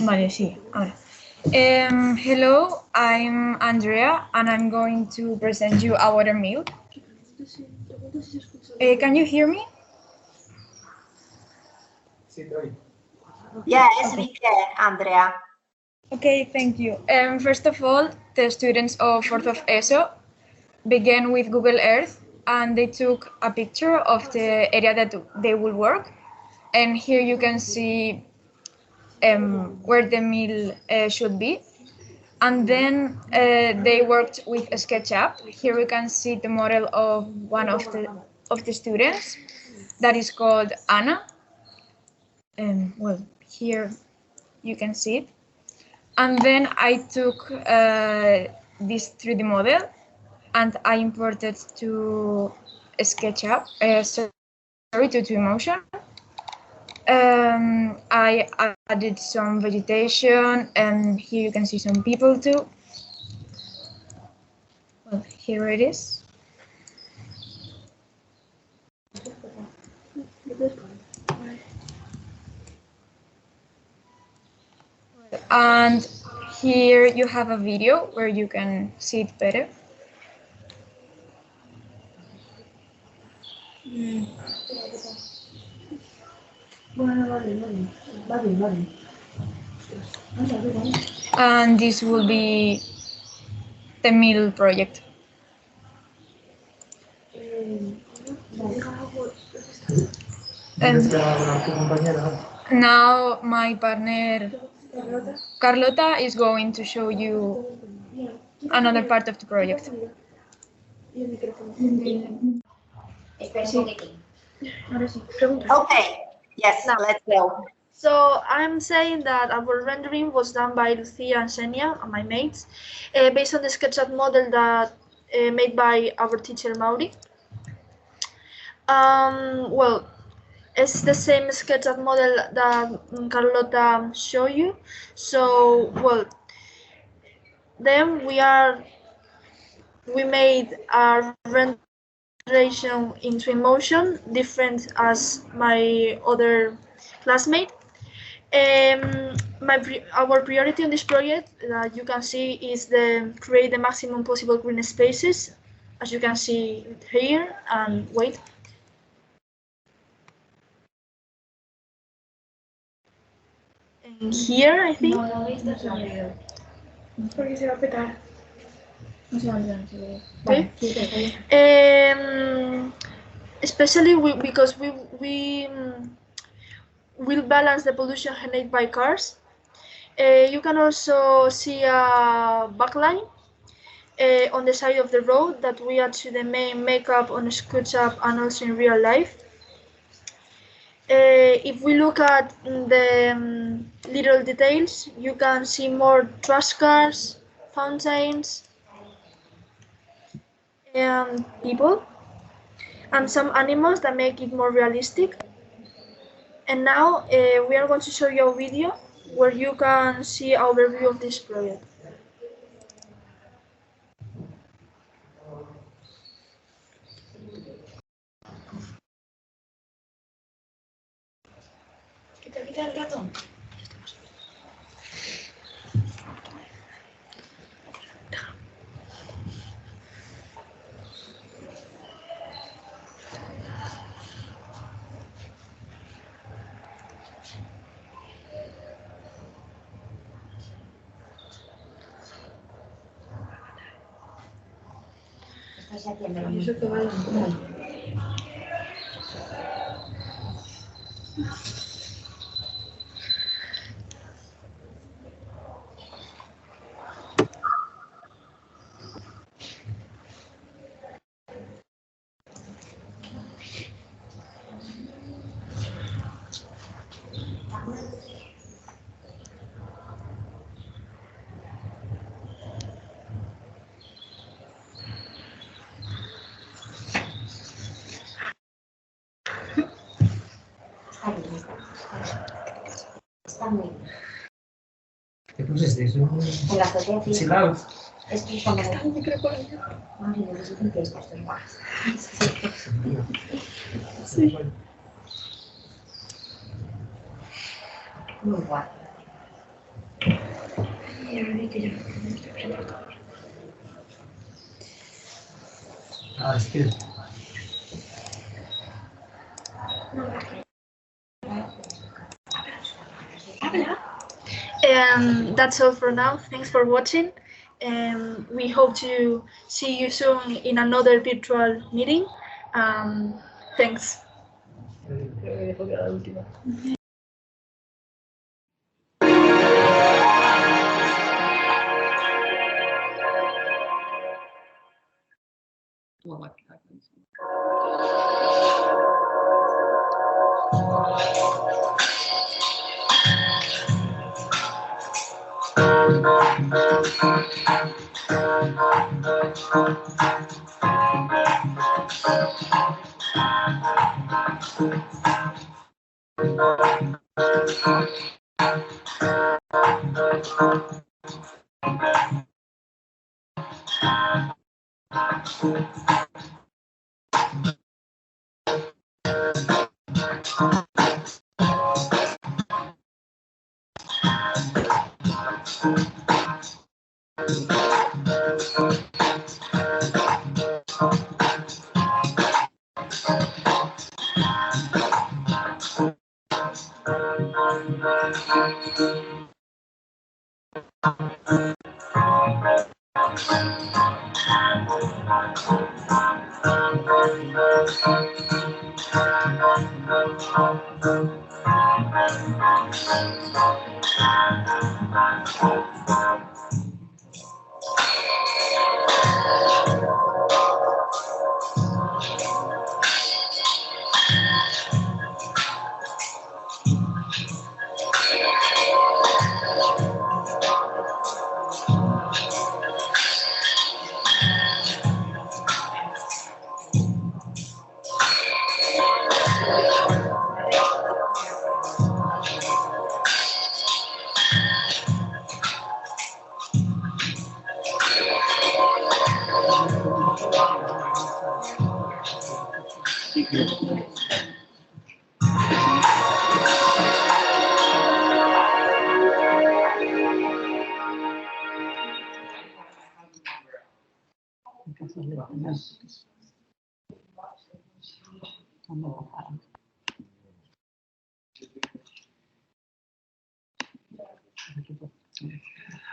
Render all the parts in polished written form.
Vale, sí, ahora. Hello, I'm Andrea, and I'm going to present you a watermill. Can you hear me? Yes, we can, Andrea. Okay, thank you. First of all, the students of 4th of ESO began with Google Earth, and they took a picture of the area that they will work. And here you can see where the mill should be. And then they worked with SketchUp. Here we can see the model of one of the students that is called Anna. And well, here you can see it. And then I took this 3D model and I imported to SketchUp, sorry, to TwinMotion. I added some vegetation, and here you can see some people too. Well, here it is. And here you have a video where you can see it better. And this will be the middle project. And now my partner Carlota is going to show you another part of the project. Okay, yes, now, let's go. So I'm saying that our rendering was done by Lucia and Xenia, my mates, based on the SketchUp model that made by our teacher Mauri. Well, it's the same SketchUp model that Carlota showed you. So, well, then we made a renderation in TwinMotion, different as my other classmate. Our priority on this project, you can see, is create the maximum possible green spaces, as you can see here. And wait. And here, I think. Porque se va a petar. No se va a petar. Okay. Especially because we will balance the pollution generated by cars. You can also see a backline on the side of the road that we add to the main makeup on SketchUp and also in real life. If we look at the little details, you can see more trash cars, fountains, and people, and some animals that make it more realistic. And now we are going to show you a video where you can see an overview of this project. Quita el ratón. Y eso que va a la Está muy bien. ¿Qué pusiste eso? En la azotea, sí. Sí, claro. Es que cuando Está el micro por ahí. Madre mía, no sé qué es esto. Sí. Muy guay. It's good. That's all for now. Thanks for watching. We hope to see you soon in another virtual meeting. Thanks.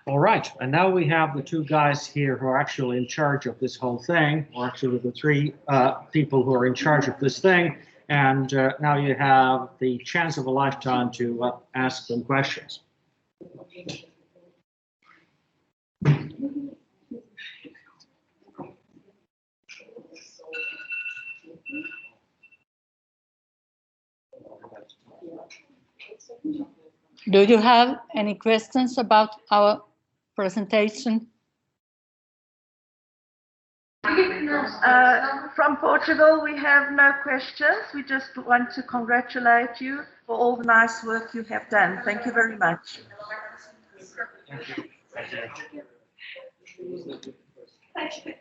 All right, and now we have the two guys here who are actually in charge of this whole thing, or actually the three people who are in charge of this thing, and now you have the chance of a lifetime to ask them questions. Do you have any questions about our presentation? From Portugal, we have no questions. We just want to congratulate you for all the nice work you have done. Thank you very much. Thank you. Thank you.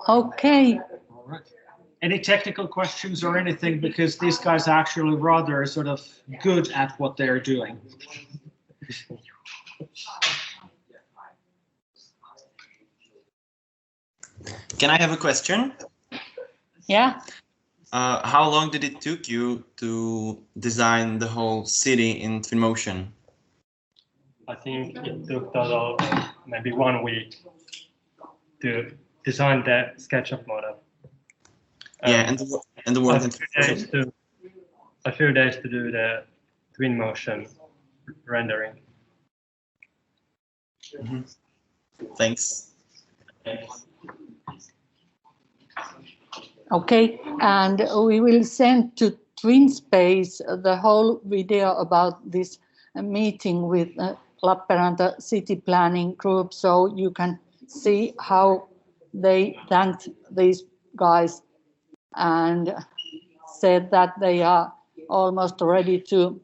Okay. All right. Any technical questions or anything, because these guys are actually rather sort of good at what they're doing. Can I have a question? Yeah. How long did it took you to design the whole city in TwinMotion? I think it took total maybe 1 week to design the SketchUp model. Yeah, and the work a few days to do the TwinMotion rendering. Mm-hmm. Thanks. Okay, and we will send to TwinSpace the whole video about this meeting with Lappeenranta City Planning Group, so you can see how they thanked these guys and said that they are almost ready to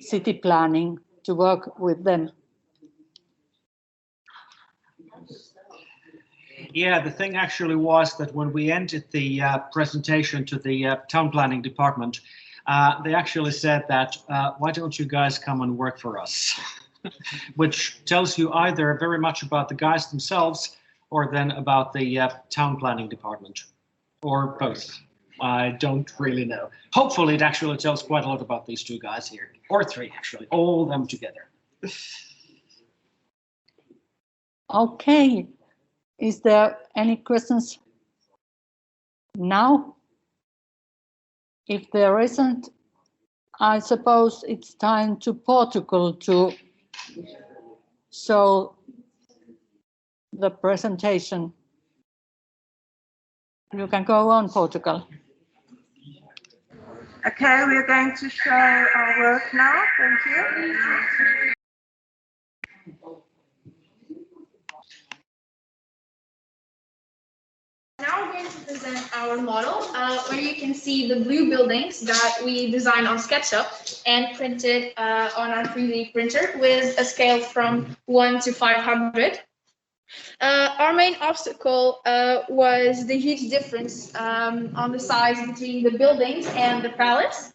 city planning to work with them. Yeah, the thing actually was that when we ended the presentation to the town planning department, they actually said that, why don't you guys come and work for us? which tells you either very much about the guys themselves or then about the town planning department, or both. I don't really know. Hopefully it actually tells quite a lot about these two guys here, or three actually, all of them together. Okay, is there any questions now? If there isn't, I suppose it's time to Portugal to show the presentation. You can go on, Portugal. Okay, we are going to show our work now. Thank you. Now we're going to present our model, where you can see the blue buildings that we designed on SketchUp and printed on our 3D printer with a scale from 1 to 500. Our main obstacle was the huge difference on the size between the buildings and the palace.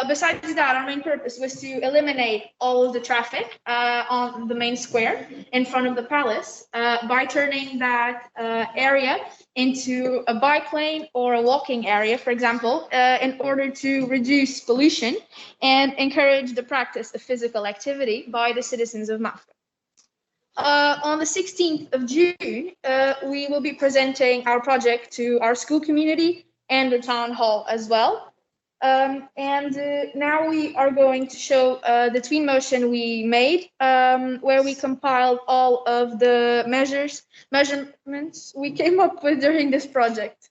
Besides that, our main purpose was to eliminate all of the traffic on the main square in front of the palace by turning that area into a bike lane or a walking area, for example, in order to reduce pollution and encourage the practice of physical activity by the citizens of Mafra. On the 16th of June, we will be presenting our project to our school community and the town hall as well. Now we are going to show the TwinMotion we made, where we compiled all of the measurements we came up with during this project.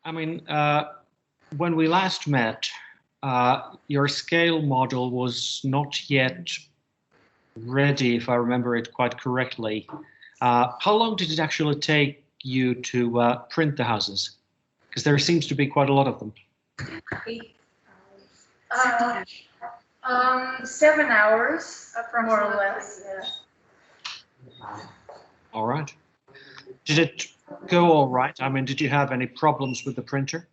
I mean, when we last met, your scale model was not yet ready, if I remember it quite correctly. How long did it actually take you to print the houses? Because there seems to be quite a lot of them. 7 hours, more or less. Yeah. All right. Did it go all right? I mean, did you have any problems with the printer?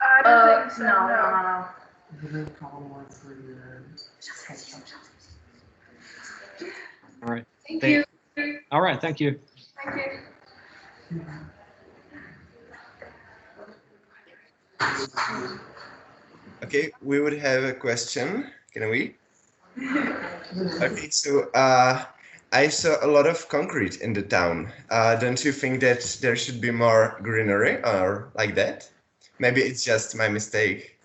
I don't think so. No. All right. Thank you. All right. Thank you. Thank you. Okay, we would have a question. Can we? Okay, so I saw a lot of concrete in the town. Don't you think that there should be more greenery or like that? Maybe it's just my mistake.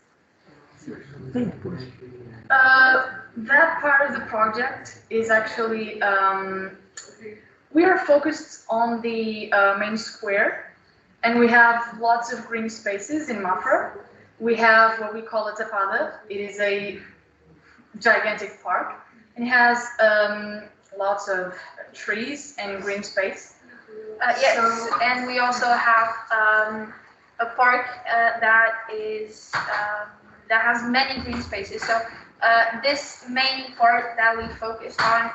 That part of the project is actually, we are focused on the main square, and we have lots of green spaces in Mafra. We have what we call a tapada. It is a gigantic park, and it has lots of trees and green space. Yes, and we also have a park that is that has many green spaces. So this main part that we focus on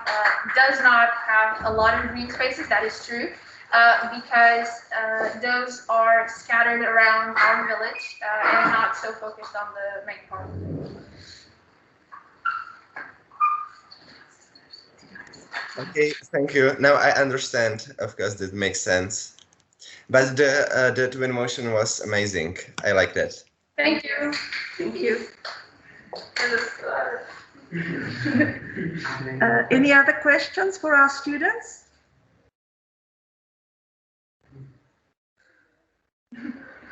does not have a lot of green spaces. That is true. Because those are scattered around our village and not so focused on the main park. Okay, thank you. Now I understand. Of course, that makes sense. But the TwinMotion was amazing. I like that. Thank you. Thank you. Any other questions for our students?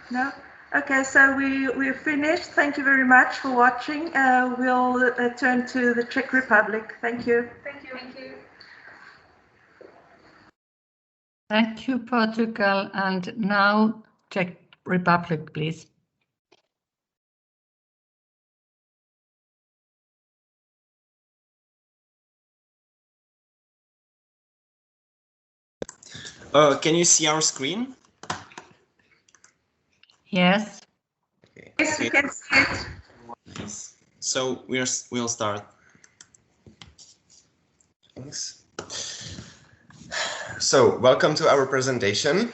No? Okay, so we're finished. Thank you very much for watching. We'll turn to the Czech Republic. Thank you. Thank you. Thank you. Thank you, Portugal. And now Czech Republic, please. Can you see our screen? Yes. Okay. Yes, we can see it. Nice. So we'll start. Thanks. So, welcome to our presentation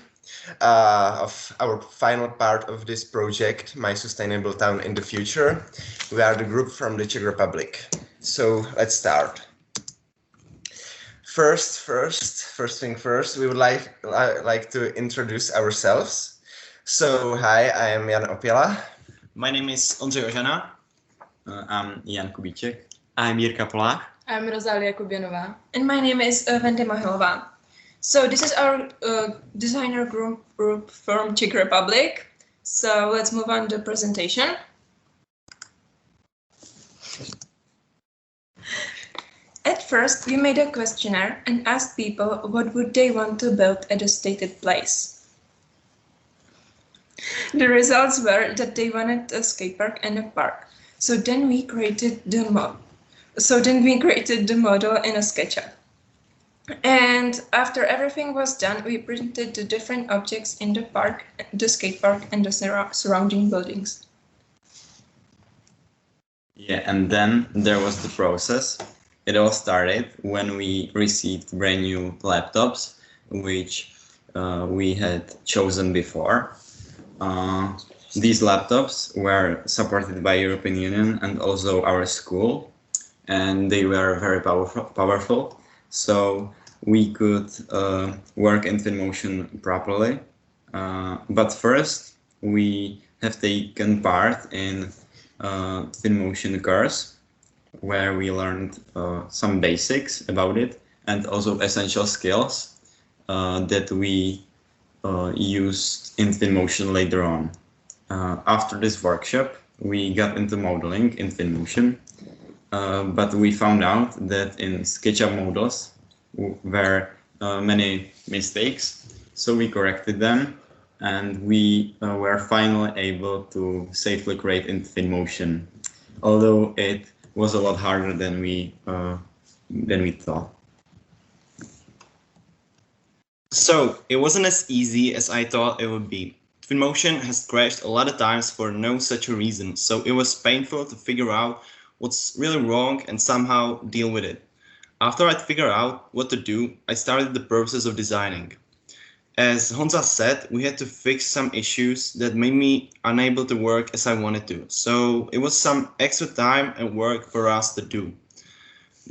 of our final part of this project, My Sustainable Town in the Future. We are the group from the Czech Republic. So, let's start. First thing first, we would like to introduce ourselves. So, hi, I am Jan Opila. My name is Ondřej Ožana. I'm Jan Kubíček. I'm Jirka Polák. I'm Rosalia Kuběnová. And my name is Wendy Mohilová. So this is our designer group from Czech Republic. So let's move on to presentation. At first, we made a questionnaire and asked people what would they want to build at a stated place. The results were that they wanted a skate park and a park. So then we created the model in a SketchUp. And after everything was done, we printed the different objects in the park, the skate park, and the surrounding buildings. Yeah, and then there was the process. It all started when we received brand new laptops, which we had chosen before. These laptops were supported by European Union and also our school, and they were very powerful. So we could work in TwinMotion properly. But first, we have taken part in TwinMotion course, where we learned some basics about it and also essential skills that we used in TwinMotion later on. After this workshop, we got into modeling in TwinMotion. But we found out that in SketchUp models were many mistakes, so we corrected them, and we were finally able to safely create in TwinMotion, although it was a lot harder than we thought. So it wasn't as easy as I thought it would be. TwinMotion has crashed a lot of times for no such a reason, so it was painful to figure out what's really wrong and somehow deal with it. After I'd figured out what to do, I started the process of designing. As Honza said, we had to fix some issues that made me unable to work as I wanted to, so it was some extra time and work for us to do.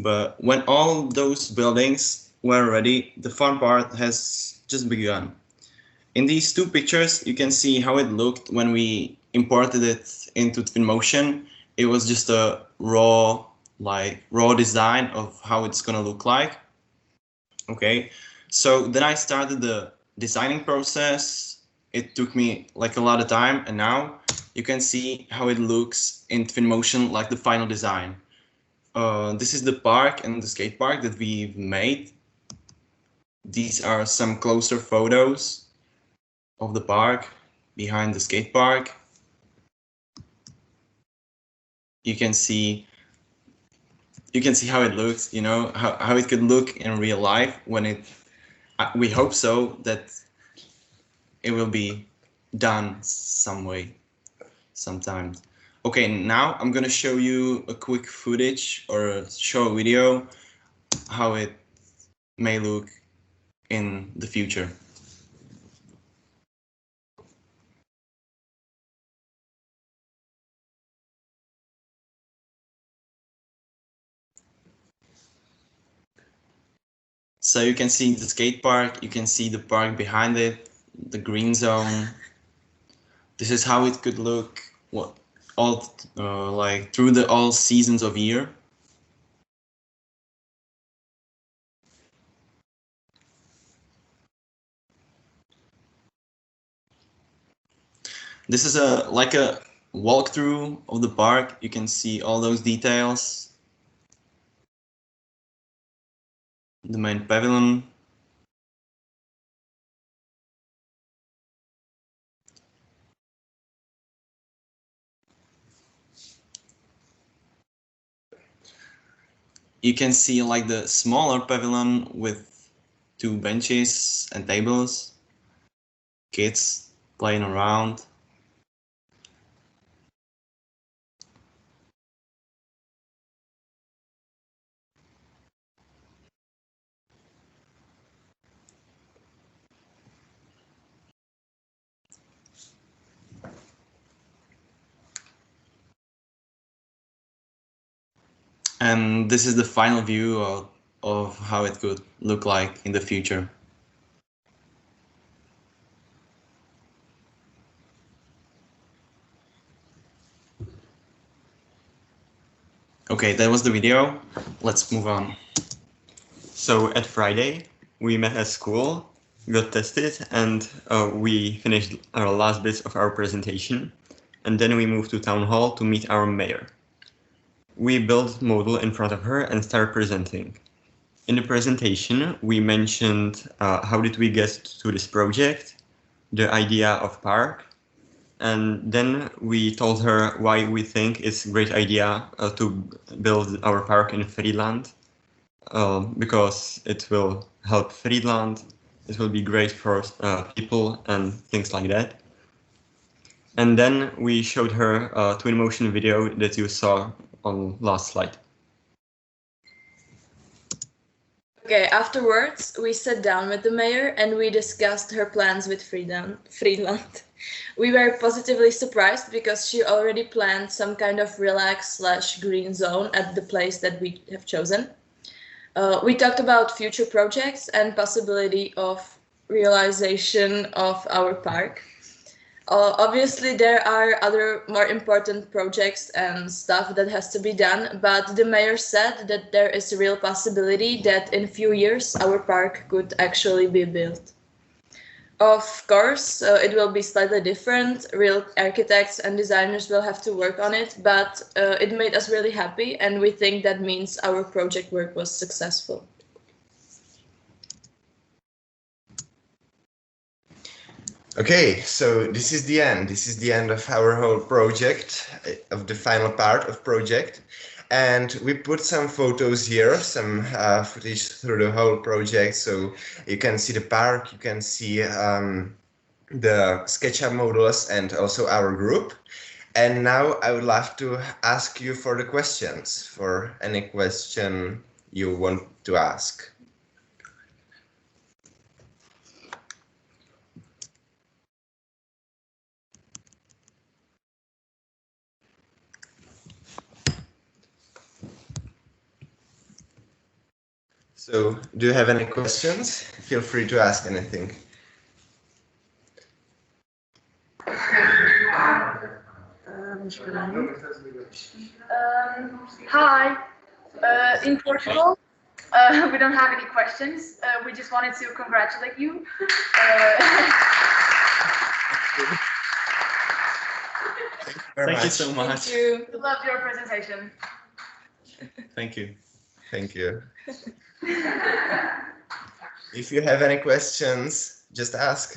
But when all those buildings were ready, the fun part has just begun. In these two pictures, you can see how it looked when we imported it into TwinMotion. It was just a raw design of how it's gonna look like. Okay, so then I started the designing process. It took me like a lot of time, and now you can see how it looks in TwinMotion, like the final design. This is the park and the skate park that we've made. These are some closer photos of the park behind the skate park. You can see how it looks, you know, how it could look in real life when we hope so that it will be done some way, sometimes. Okay, now I'm gonna show you a quick footage or a short video how it may look in the future. So you can see the skate park, you can see the park behind it, the green zone. This is how it could look like through the all seasons of year. This is like a walkthrough of the park. You can see all those details. The main pavilion. You can see like the smaller pavilion with 2 benches and tables, kids playing around. And this is the final view of how it could look like in the future. Okay, that was the video. Let's move on. So at Friday, we met at school, got tested, and we finished our last bits of our presentation. And then we moved to town hall to meet our mayor. We built Model in front of her and started presenting. In the presentation, we mentioned how did we get to this project, the idea of park, and then we told her why we think it's a great idea to build our park in Friedland, because it will help Friedland, it will be great for people and things like that. And then we showed her a TwinMotion video that you saw on last slide. Okay, afterwards, we sat down with the mayor and we discussed her plans with Friedland. We were positively surprised because she already planned some kind of relax/green zone at the place that we have chosen. We talked about future projects and possibility of realization of our park. Obviously, there are other more important projects and stuff that has to be done, but the mayor said that there is a real possibility that in a few years our park could actually be built. Of course, it will be slightly different. Real architects and designers will have to work on it, but it made us really happy, and we think that means our project work was successful. Okay, so this is the end. This is the end of our whole project, of the final part of project. And we put some photos here, some footage through the whole project. So you can see the park, you can see the SketchUp models and also our group. And now I would love to ask you for the questions, for any question you want to ask. So, do you have any questions? Feel free to ask anything. Hi. In Portugal, we don't have any questions. We just wanted to congratulate you. Thank you so much. Thank you. We loved your presentation. Thank you. Thank you. If you have any questions, just ask.